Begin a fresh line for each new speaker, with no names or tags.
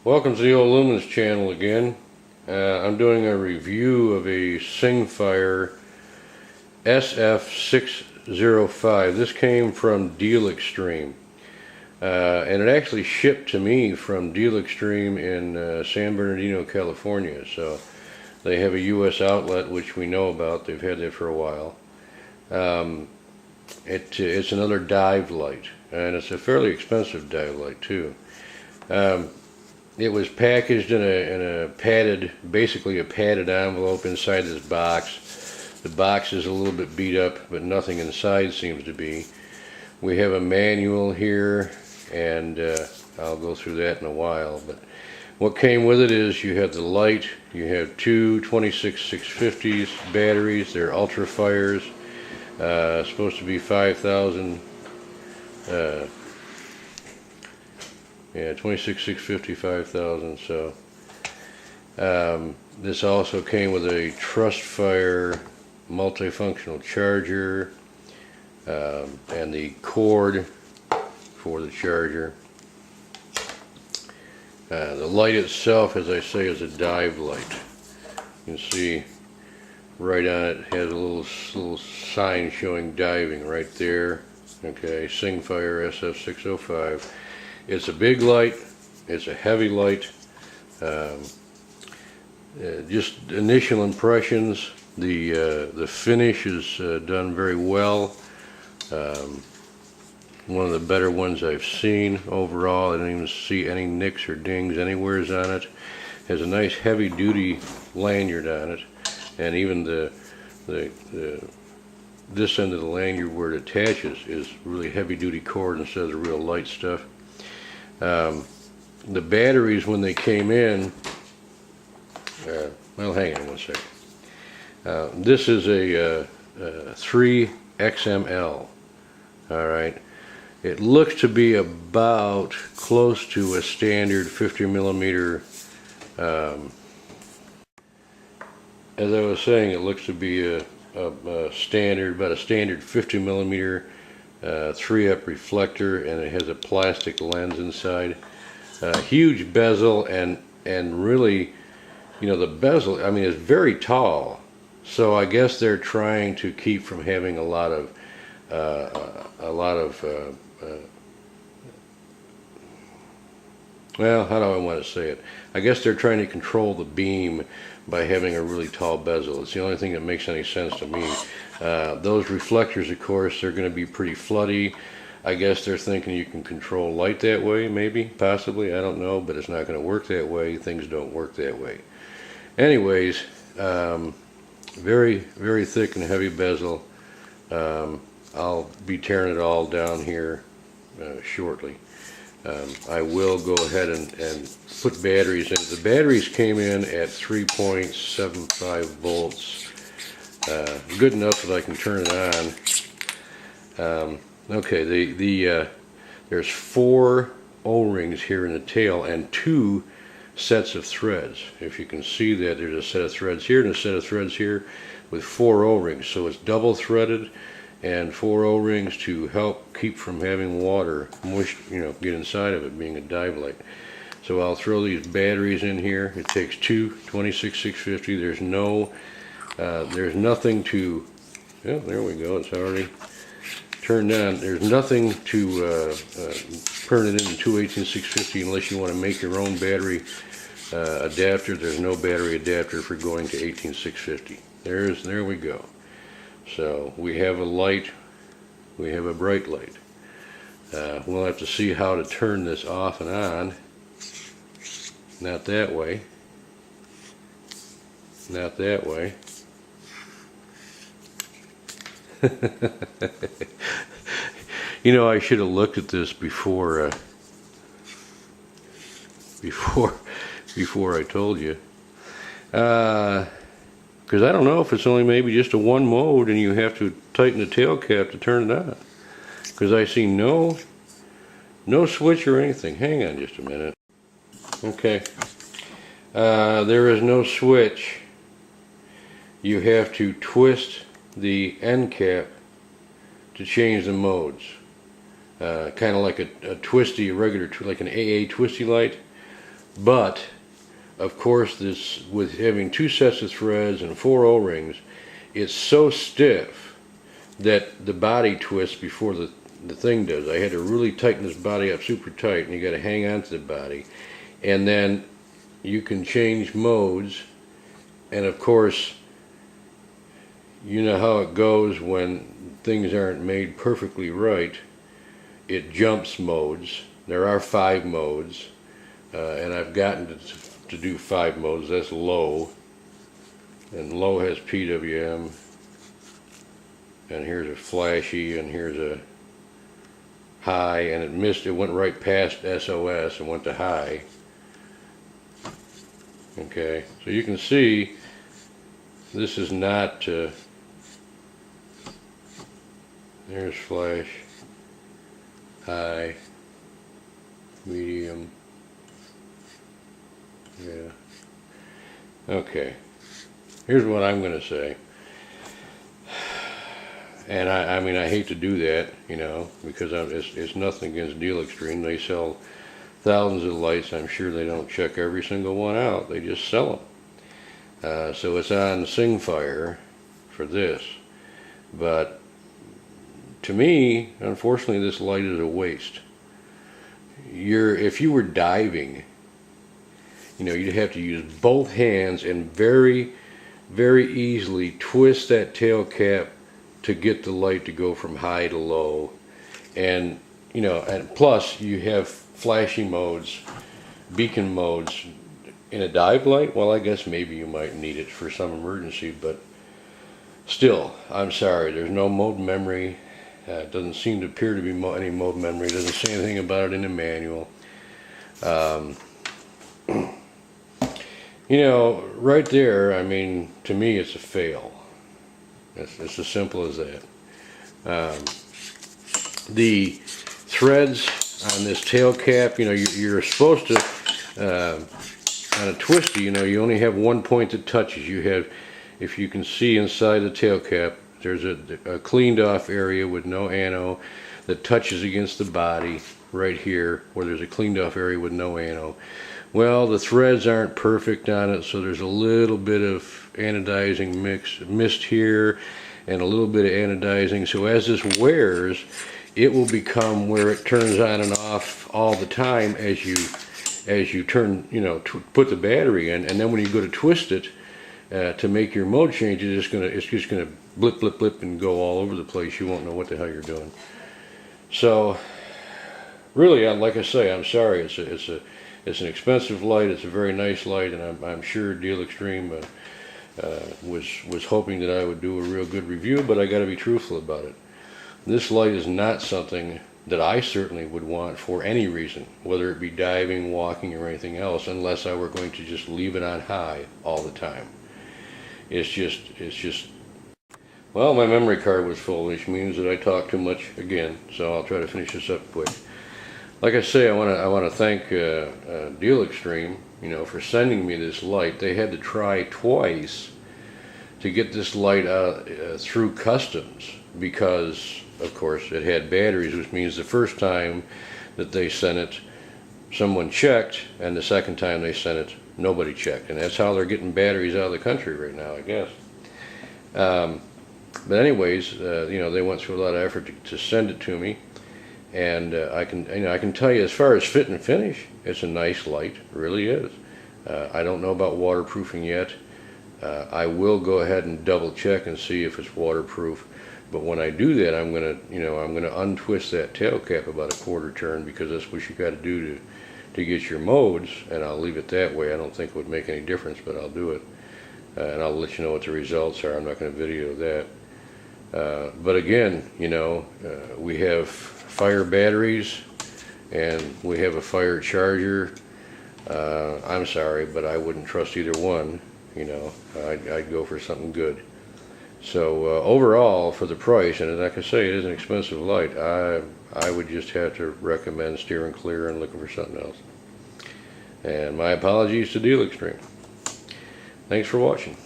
Welcome to the Old Lumens channel again. I'm doing a review of a Singfire SF605. This came from Deal Extreme. And it actually shipped to me from Deal Extreme in San Bernardino, California. So they have a U.S. outlet, which we know about. They've had that for a while. It's another dive light, and it's a fairly expensive dive light too. It was packaged in a padded, basically a padded envelope inside this box. The box is a little bit beat up, but nothing inside seems to be. We have a manual here, and I'll go through that in a while. But what came with it is you have the light, you have two 26650s batteries. They're ultra fires, supposed to be 5,000. Yeah, 26650, 5,000. So this also came with a Trustfire multifunctional charger and the cord for the charger. The light itself, as I say, is a dive light. You can see right on it has a little sign showing diving right there. Okay, Singfire SF605. It's a big light, it's a heavy light. Just initial impressions, the finish is done very well. One of the better ones I've seen overall. I didn't even see any nicks or dings anywheres on it. Has a nice heavy duty lanyard on it, and even this end of the lanyard where it attaches is really heavy duty cord instead of the real light stuff. The batteries, when they came in, well, hang on one second. This is a 3XML. All right. It looks to be about close to a standard 50 millimeter. As I was saying, it looks to be a standard, about a standard 50 millimeter 3-up reflector, and it has a plastic lens inside. Huge bezel, and really, you know, the bezel, I mean, it's very tall. So I guess they're trying to keep from having a lot of well, how do I want to say it? I guess they're trying to control the beam by having a really tall bezel. It's the only thing that makes any sense to me. Those reflectors, of course, they're going to be pretty floody. I guess they're thinking you can control light that way, maybe, possibly, I don't know, but it's not going to work that way. Things don't work that way. Anyways, very, very thick and heavy bezel. I'll be tearing it all down here shortly. I will go ahead and put batteries in. The batteries came in at 3.75 volts. Good enough that I can turn it on. Okay, there's 4 O-rings here in the tail and 2 sets of threads. If you can see that, there's a set of threads here and a set of threads here with 4 O-rings. So it's double threaded, and 4 O-rings to help keep from having water, moist, you know, get inside of it, being a dive light. So I'll throw these batteries in here. It takes 2 26650. There's nothing to, yeah, there we go, it's already turned on. There's nothing to turn it into 218-650 unless you want to make your own battery adapter. There's no battery adapter for going to 18650. There we go. So we have a light, we have a bright light. We'll have to see how to turn this off and on. Not that way. Not that way. You know, I should have looked at this before I told you. Because I don't know if it's only maybe just a one mode and you have to tighten the tail cap to turn it on. Because I see no switch or anything. Hang on just a minute. Okay. There is no switch. You have to twist the end cap to change the modes. Kind of like a twisty, regular, like an AA twisty light. But of course, this, with having 2 sets of threads and 4 O-rings, it's so stiff that the body twists before the thing does. I had to really tighten this body up super tight, and you got to hang on to the body. And then you can change modes, and of course, you know how it goes when things aren't made perfectly right. It jumps modes. There are 5 modes, and I've gotten to do 5 modes. That's low, and low has PWM, and here's a flashy, and here's a high, and it missed, it went right past SOS and went to high. Okay, so you can see this is not, there's flash, high, medium, yeah. Okay, here's what I'm going to say. And I mean, I hate to do that, you know, because it's nothing against Deal Extreme. They sell thousands of lights. I'm sure they don't check every single one out. They just sell them. So it's on Singfire for this. But to me, unfortunately, this light is a waste. If you were diving, you know, you'd have to use both hands and very, very easily twist that tail cap to get the light to go from high to low. And you know, and plus you have flashing modes, beacon modes in a dive light. Well, I guess maybe you might need it for some emergency, but still, I'm sorry, there's no mode memory. It doesn't seem to appear to be any mode memory. It doesn't say anything about it in the manual. You know, right there, I mean, to me it's a fail. It's as simple as that. The threads on this tail cap, you know, you're supposed to, on a twisty, you know, you only have one point that touches. You have, if you can see inside the tail cap, there's a cleaned off area with no ano that touches against the body right here, where there's a cleaned off area with no ano. Well, the threads aren't perfect on it, so there's a little bit of anodizing mist here and a little bit of anodizing. So as this wears, it will become where it turns on and off all the time as you turn, you know, put the battery in, and then when you go to twist it to make your mode change, it's just gonna blip blip blip and go all over the place. You won't know what the hell you're doing. So really, like I say, I'm sorry. It's an expensive light. It's a very nice light, and I'm sure Deal Extreme was hoping that I would do a real good review, but I got to be truthful about it. This light is not something that I certainly would want for any reason, whether it be diving, walking, or anything else, unless I were going to just leave it on high all the time. It's just. Well, my memory card was full, which means that I talked too much again. So I'll try to finish this up quick. Like I say, I want to thank Deal Extreme, you know, for sending me this light. They had to try twice to get this light out through customs because, of course, it had batteries, which means the first time that they sent it, someone checked, and the second time they sent it, nobody checked. And that's how they're getting batteries out of the country right now, I guess. But anyways, you know, they went through a lot of effort to send it to me. And I can tell you, as far as fit and finish, it's a nice light. It really is. I don't know about waterproofing yet. I will go ahead and double check and see if it's waterproof. But when I do that, I'm gonna untwist that tail cap about a quarter turn, because that's what you got to do to get your modes. And I'll leave it that way. I don't think it would make any difference, but I'll do it. And I'll let you know what the results are. I'm not going to video that. But again, you know, we have fire batteries and we have a fire charger. I'm sorry, but I wouldn't trust either one. You know, I'd go for something good. So overall, for the price, and like I say, it is an expensive light, I would just have to recommend steering clear and looking for something else. And my apologies to Deal Extreme. Thanks for watching.